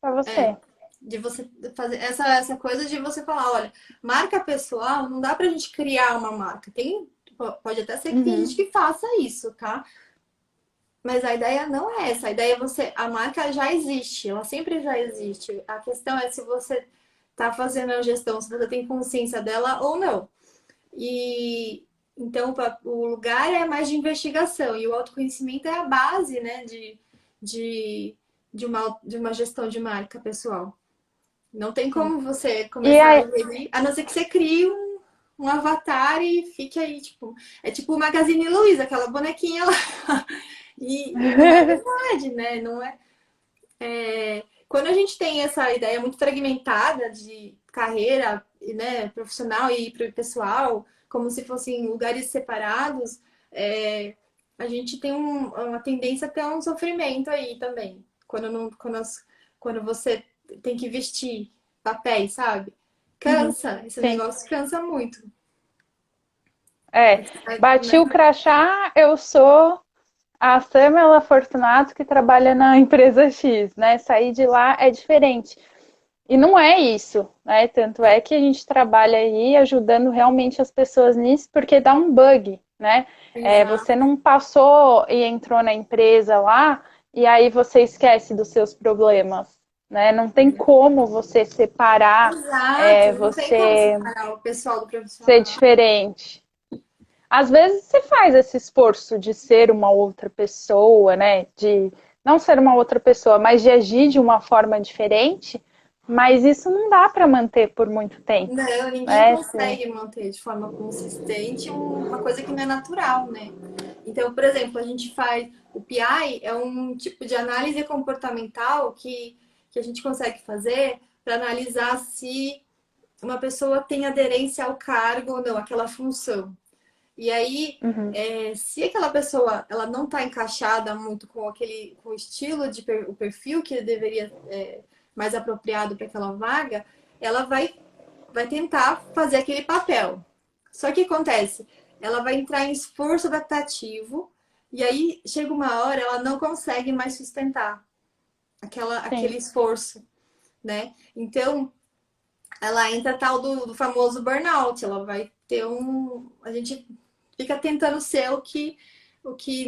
para é você. de você fazer essa coisa de você falar, olha, marca pessoal, não dá pra gente criar uma marca. Pode até ser que tem gente Uhum, que faça isso, tá? Mas a ideia não é essa. A ideia é a marca já existe, ela sempre já existe. A questão é se você está fazendo a gestão, se você tem consciência dela ou não. E então o lugar é mais de investigação e o autoconhecimento é a base, né, de, de uma gestão de marca pessoal. Não tem sim. como você E começar a aí, gerir, a não ser que você crie um avatar e fique aí, tipo, é tipo o Magazine Luiza, aquela bonequinha lá. E não é verdade, né? Não é, quando a gente tem essa ideia muito fragmentada de carreira, né, profissional e pessoal, como se fossem lugares separados, a gente tem uma tendência a ter um sofrimento aí também. Quando você tem que vestir papéis, sabe? uhum, Cansa, esse sim. negócio cansa muito. É, bati o crachá, eu sou a Samela Fortunato que trabalha na empresa X, né? Sair de lá é diferente. E não é isso, né? Tanto é que a gente trabalha aí ajudando realmente as pessoas nisso, porque dá um bug, né? Você Exato, não passou e entrou na empresa lá e aí você esquece dos seus problemas, né? Não tem como você separar, exato. Não tem como você separar o pessoal do ser profissional. diferente. Às vezes você faz esse esforço de ser uma outra pessoa, né? De não ser uma outra pessoa, mas de agir de uma forma diferente, mas isso não dá para manter por muito tempo, Não, ninguém né? consegue manter de forma consistente uma coisa que não é natural, né? Então, por exemplo, a gente faz. O PI é um tipo de análise comportamental que a gente consegue fazer para analisar se uma pessoa tem aderência ao cargo ou não, aquela função. E aí, Uhum. se aquela pessoa ela não está encaixada muito com o estilo o perfil que deveria mais apropriado para aquela vaga, ela vai tentar fazer aquele papel. Só que acontece, ela vai entrar em esforço adaptativo e aí chega uma hora ela não consegue mais sustentar aquele Sim, esforço, né? Então, ela entra tal do famoso burnout, ela vai ter a gente fica tentando ser o que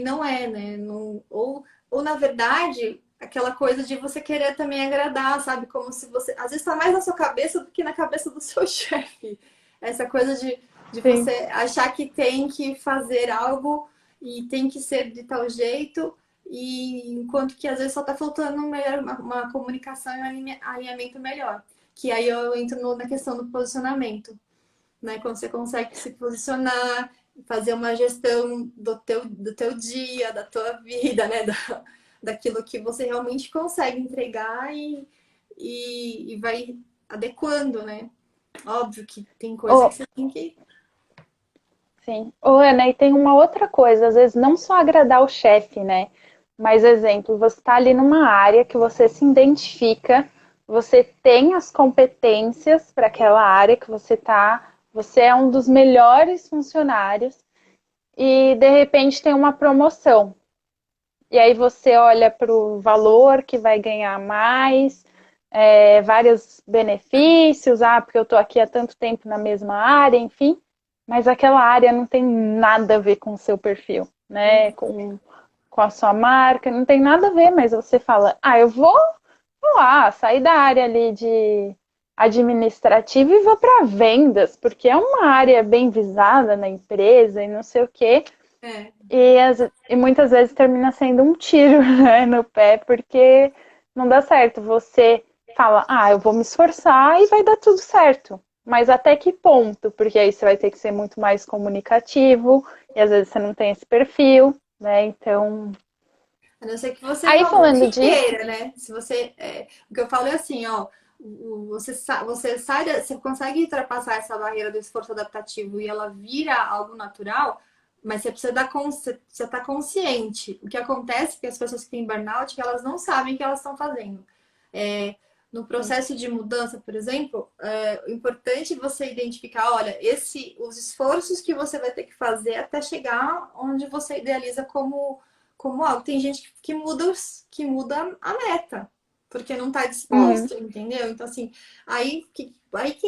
não é, né? Não, ou na verdade, aquela coisa de você querer também agradar, sabe? Como se você. Às vezes tá mais na sua cabeça do que na cabeça do seu chefe. Essa coisa de sim. você achar que tem que fazer algo e tem que ser de tal jeito. E enquanto que às vezes só tá faltando uma comunicação e um alinhamento melhor. Que aí eu entro na questão do posicionamento, né? Quando você consegue se posicionar, fazer uma gestão do teu dia, da tua vida, né? Daquilo que você realmente consegue entregar e vai adequando, né? Óbvio que tem coisa que Ô, você tem que. sim. Ô, Ana, e tem uma outra coisa, às vezes não só agradar o chefe, né? Mas, exemplo, você está ali numa área que você se identifica, você tem as competências para aquela área que você está, você é um dos melhores funcionários, e de repente tem uma promoção. E aí você olha para o valor que vai ganhar mais, vários benefícios, porque eu estou aqui há tanto tempo na mesma área, enfim, mas aquela área não tem nada a ver com o seu perfil, né? Com a sua marca, não tem nada a ver, mas você fala, eu vou lá, sair da área ali de administrativa e vou para vendas, porque é uma área bem visada na empresa e não sei o quê. É, E muitas vezes termina sendo um tiro, né, no pé, porque não dá certo. Você fala, eu vou me esforçar e vai dar tudo certo. Mas até que ponto? Porque aí você vai ter que ser muito mais comunicativo, e às vezes você não tem esse perfil, né? Então. a não ser que você Aí falando realmente disso, queira, né? Se você, o que eu falo é assim, ó, você sai, você consegue ultrapassar essa barreira do esforço adaptativo e ela vira algo natural, mas você precisa você tá consciente. O que acontece é que as pessoas que têm burnout, elas não sabem o que elas estão fazendo. É, no processo de mudança, por exemplo, o importante é você identificar, olha, os esforços que você vai ter que fazer até chegar onde você idealiza como algo. Tem gente que muda a meta, porque não está uhum, disposto, entendeu? Então, assim, aí que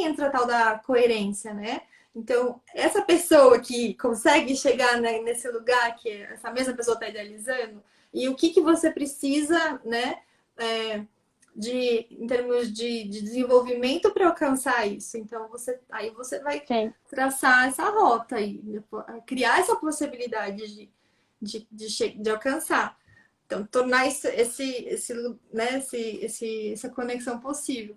entra a tal da coerência, né? Então, essa pessoa que consegue chegar nesse lugar que essa mesma pessoa está idealizando, e o que você precisa, né, em termos de desenvolvimento para alcançar isso. Então, aí você vai sim, traçar essa rota e criar essa possibilidade de alcançar. Então, tornar essa conexão possível.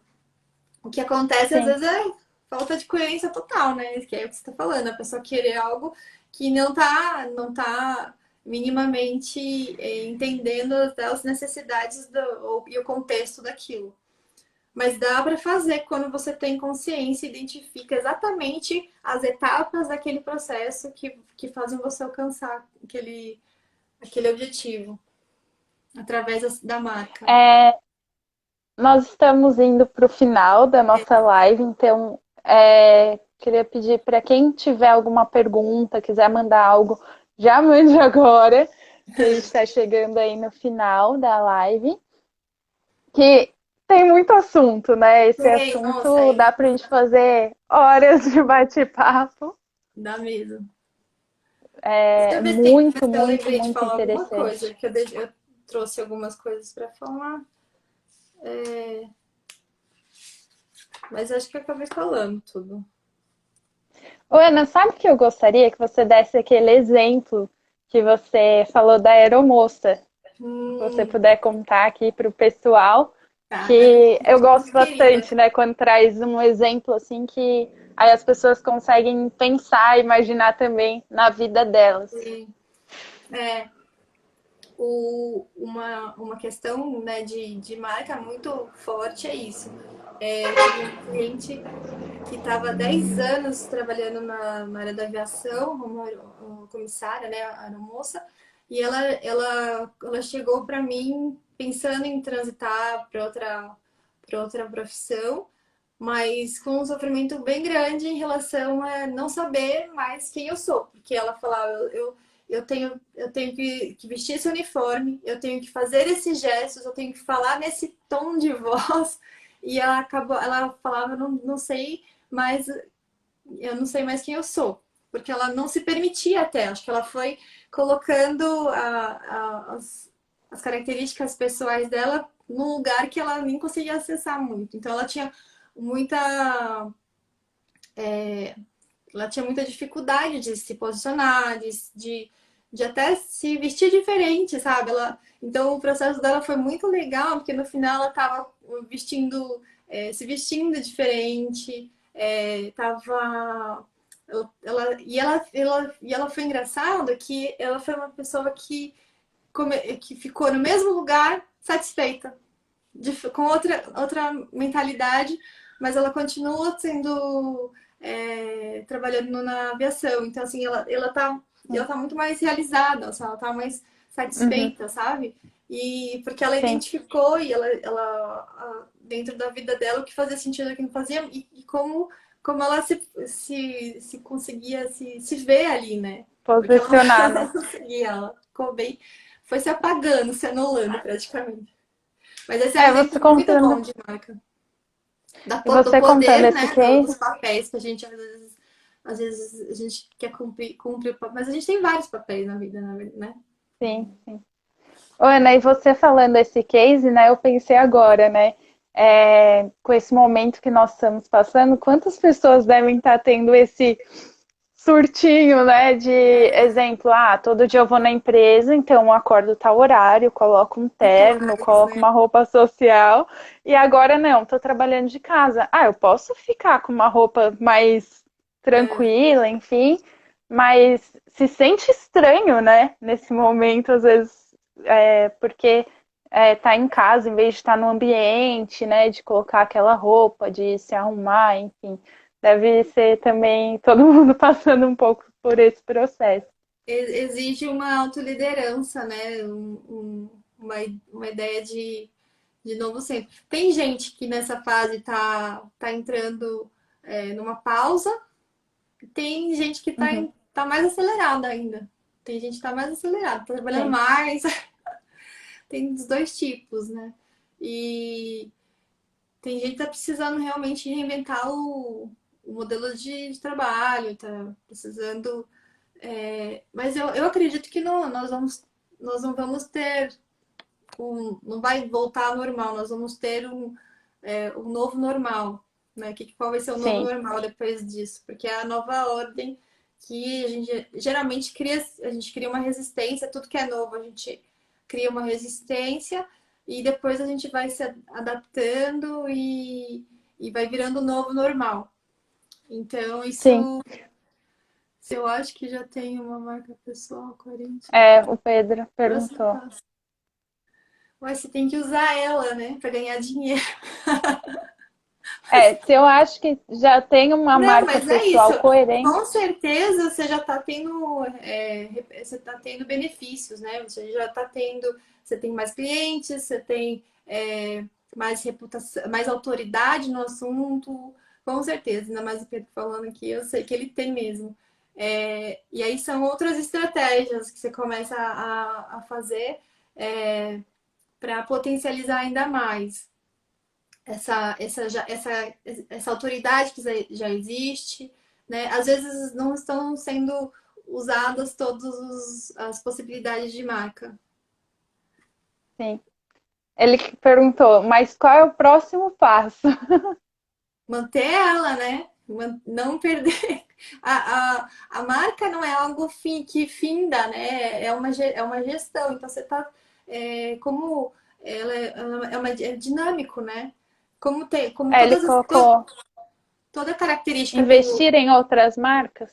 O que acontece às sim. vezes é falta de coerência total, né? Que é o que você está falando, a pessoa querer algo que não tá minimamente entendendo as necessidades e o contexto daquilo. Mas dá para fazer quando você tem consciência e identifica exatamente as etapas daquele processo que fazem você alcançar aquele objetivo através da marca. É, nós estamos indo para o final da nossa live, então queria pedir para quem tiver alguma pergunta, quiser mandar algo, já mande agora, que a gente está chegando aí no final da live, que tem muito assunto, né? Esse Sei, nossa, assunto aí dá para a gente fazer horas de bate-papo, dá mesmo. Deixa é eu ver muito, se eu muito, lembrei de muito falar alguma coisa, interessante. que eu trouxe algumas coisas para falar, mas acho que eu acabei falando tudo. Ô, Ana, sabe que eu gostaria que você desse aquele exemplo que você falou da aeromoça? Você Hum, puder contar aqui para o pessoal, tá. que eu gosto Muito querida. bastante, né? Quando traz um exemplo assim que aí as pessoas conseguem pensar, imaginar também na vida delas. Sim. É, uma questão, né, de marca muito forte é isso. Eu tive um cliente que estava há 10 anos trabalhando na área da aviação, como comissária, né, a aeromoça, e ela chegou para mim pensando em transitar para outra profissão, mas com um sofrimento bem grande em relação a não saber mais quem eu sou, porque ela falava, eu tenho que vestir esse uniforme, eu tenho que fazer esses gestos, eu tenho que falar nesse tom de voz, e ela falava, não sei, mas eu não sei mais quem eu sou, porque ela não se permitia até, acho que ela foi colocando as características pessoais dela num lugar que ela nem conseguia acessar muito. Então muita, ela tinha muita dificuldade de se posicionar, de até se vestir diferente, sabe? Então o processo dela foi muito legal, porque no final ela estava vestindo, se vestindo diferente, tava. E ela foi engraçado que ela foi uma pessoa que ficou no mesmo lugar satisfeita, com outra mentalidade, mas ela continua sendo trabalhando na aviação. Então, assim, ela tá muito mais realizada, assim, ela tá mais Uhum. satisfeita, sabe? E porque ela Sim, identificou e dentro da vida dela o que fazia sentido e o que não fazia, e como ela se conseguia se ver ali, né? Porque ela posicionar, não né? conseguia, ela ficou bem, foi se apagando, se anulando praticamente. Mas esse é um É, exemplo você muito bom contando, de marca. e Do você contando poder, esse né? case, Dos papéis que às vezes a gente quer cumprir o papel, mas a gente tem vários papéis na vida, né? sim, sim. Ô, Ana, e você falando esse case, né? Eu pensei agora, né? Com esse momento que nós estamos passando, quantas pessoas devem estar tendo esse surtinho, né? De exemplo, todo dia eu vou na empresa, então eu acordo tal horário, coloco um terno, Rituais, coloco né? uma roupa social, e agora não, estou trabalhando de casa. Eu posso ficar com uma roupa mais É, tranquila, enfim, mas se sente estranho, né? Nesse momento, às vezes, porque tá em casa em vez de estar no ambiente, né? De colocar aquela roupa, de se arrumar, enfim. Deve ser também todo mundo passando um pouco por esse processo. exige uma autoliderança, né? Uma ideia de novo sempre. Tem gente que nessa fase tá entrando numa pausa, tem gente que Uhum. tá mais acelerada ainda. Tem gente que tá mais acelerada, tá trabalhando Sim, mais, tem dos dois tipos, né? E tem gente que tá precisando realmente reinventar o modelo de trabalho, tá precisando. Mas eu acredito que nós não vamos ter não vai voltar ao normal, nós vamos ter um novo normal, né? Qual vai ser o novo sim, normal depois disso? Porque é a nova ordem que a gente geralmente a gente cria uma resistência, tudo que é novo, a gente cria uma resistência e depois a gente vai se adaptando e vai virando o novo normal. Então, sim. isso eu acho que já tem uma marca pessoal coerente. O Pedro Próximo perguntou. passo. Mas você tem que usar ela, né, para ganhar dinheiro. Se eu acho que já tem uma Não, marca mas é isso. pessoal coerente, Com certeza você já está você tá tendo benefícios, né? Você já está tendo, você tem mais clientes, você tem mais reputação, mais autoridade no assunto, com certeza. Ainda mais o Pedro falando aqui, eu sei que ele tem mesmo. E aí são outras estratégias que você começa a fazer para potencializar ainda mais essa autoridade que já existe, né? Às vezes não estão sendo usadas todas as possibilidades de marca. sim. Ele perguntou, mas qual é o próximo passo? Manter ela, né? Não perder. A marca não é algo que finda, né? É uma gestão. Então você está como é dinâmico, né? Como Ele colocou toda característica tem investir em outras marcas?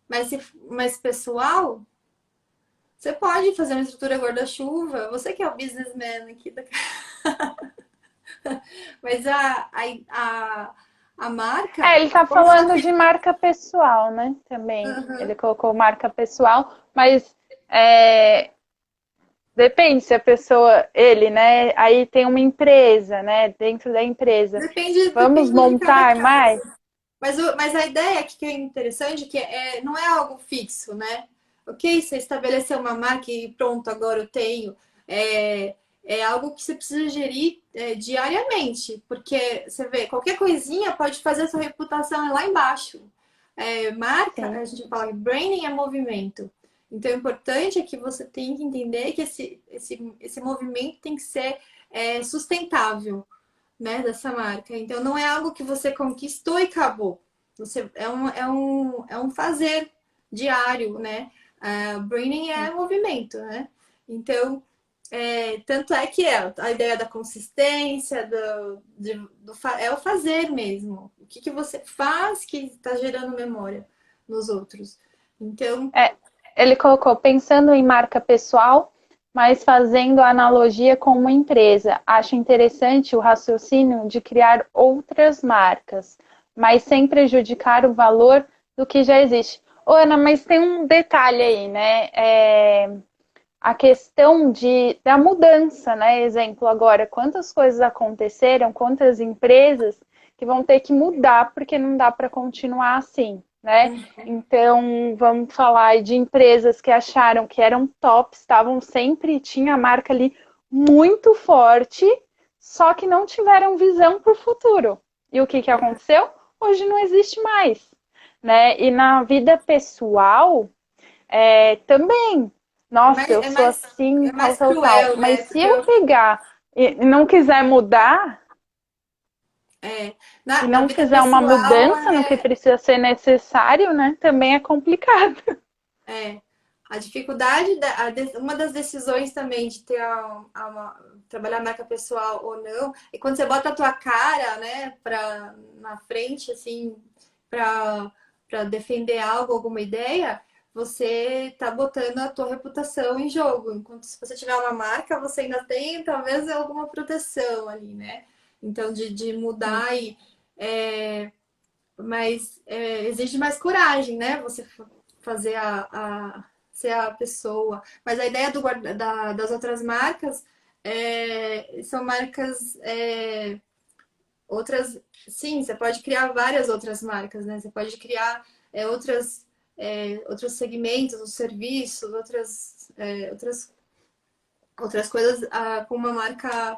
mais, mais pessoal, Você pode fazer uma estrutura guarda-chuva, você que é o businessman aqui da... Mas a marca, Ele tá como ela falando tem. de marca pessoal, né? Também. Ele Aham. colocou marca pessoal, mas depende se a pessoa, ele, né? Aí tem uma empresa, né? Dentro da empresa. Vamos Depende de cada montar caso. mais? Mas a ideia aqui que é interessante que não é algo fixo, né? Ok, você estabeleceu uma marca e pronto, agora eu tenho. É, é algo que você precisa gerir diariamente, porque você vê, qualquer coisinha pode fazer a sua reputação lá embaixo. Marca, Sim, a gente fala que branding é movimento. Então, o importante é que você tem que entender que esse movimento tem que ser sustentável, né, dessa marca. Então não é algo que você conquistou e acabou. Você é um fazer diário, né? Branding é sim. movimento, né? Então, tanto é que a ideia da consistência, é o fazer mesmo. O que você faz que está gerando memória nos outros. Então, É, ele colocou pensando em marca pessoal, mas fazendo analogia com uma empresa. Acho interessante o raciocínio de criar outras marcas, mas sem prejudicar o valor do que já existe. Ô, Ana, mas tem um detalhe aí, né? A questão da mudança, né? Exemplo agora, quantas coisas aconteceram, quantas empresas que vão ter que mudar porque não dá para continuar assim, né? Então, vamos falar de empresas que acharam que eram tops, estavam sempre, tinha a marca ali muito forte, só que não tiveram visão para o futuro. E o que, que aconteceu? Hoje não existe mais, né? E na vida pessoal, também, nossa, eu é sou mais, assim, é tal, mais tal, tal. cruel, Mas né? se eu pegar e não quiser mudar, É, e na não vida fizer uma pessoal, mudança no que precisa ser necessário, né, também é complicado. É, a dificuldade, uma das decisões também de ter trabalhar a marca pessoal ou não, é quando você bota a tua cara, né, na frente, assim, para defender algo, alguma ideia, você tá botando a tua reputação em jogo. Enquanto se você tiver uma marca, você ainda tem talvez alguma proteção ali, né? Então, de Sim, mudar mas exige mais coragem, né? Você fazer ser a pessoa. Mas a ideia das outras marcas são marcas outras. Sim, você pode criar várias outras marcas, né? Você pode criar outros segmentos, os serviços, outras coisas com uma marca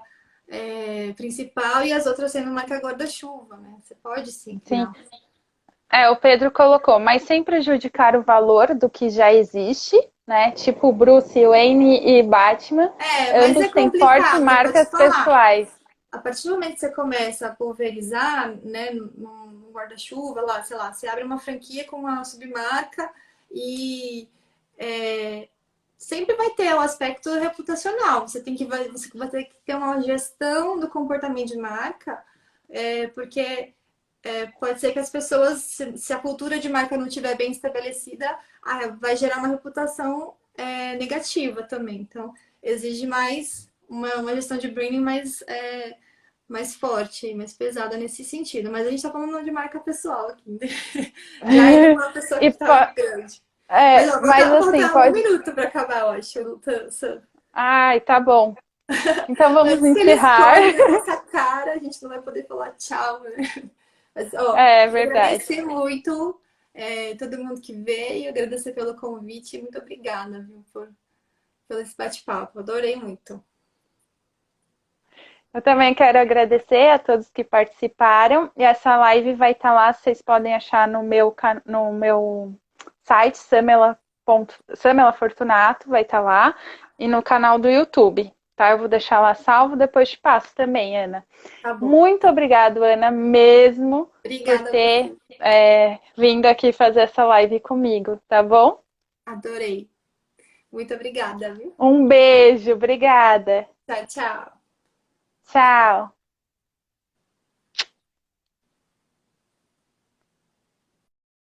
principal e as outras sendo marca guarda-chuva, né? Você pode sim sim. criar. O Pedro colocou, mas sem prejudicar o valor do que já existe, né? Tipo Bruce Wayne e Batman, Mas ambos é têm fortes complicado, eu vou te marcas falar. pessoais. A partir do momento que você começa a pulverizar, né, num guarda-chuva, lá, sei lá, você abre uma franquia com uma submarca e é, sempre vai ter o aspecto reputacional. Você vai ter que ter uma gestão do comportamento de marca, porque pode ser que as pessoas, se a cultura de marca não estiver bem estabelecida, vai gerar uma reputação negativa também. Então, exige mais uma gestão de branding mais forte, mais pesada nesse sentido. Mas a gente está falando de marca pessoal aqui, né? Já é uma pessoa E que está grande. Mas ó, mas assim, falta um pode. minuto para acabar, eu acho. Ai, tá bom. Então vamos Antes que eles encerrar. cortem a nossa cara, a gente não vai poder falar tchau, né? Mas, ó, É queria verdade. agradecer muito todo mundo que veio, agradecer pelo convite. Muito obrigada, viu, pelo esse bate-papo. Adorei muito. Eu também quero agradecer a todos que participaram. E essa live vai estar lá, vocês podem achar no meu site, Samela Fortunato, vai estar lá, e no canal do YouTube. Tá? Eu vou deixar lá salvo, depois te passo também, Ana. Tá bom. Muito obrigada, Ana, mesmo por Obrigada a ter você. vindo aqui fazer essa live comigo, tá bom? Adorei. Muito obrigada, viu? Um beijo, obrigada. Tchau, tchau. Tchau.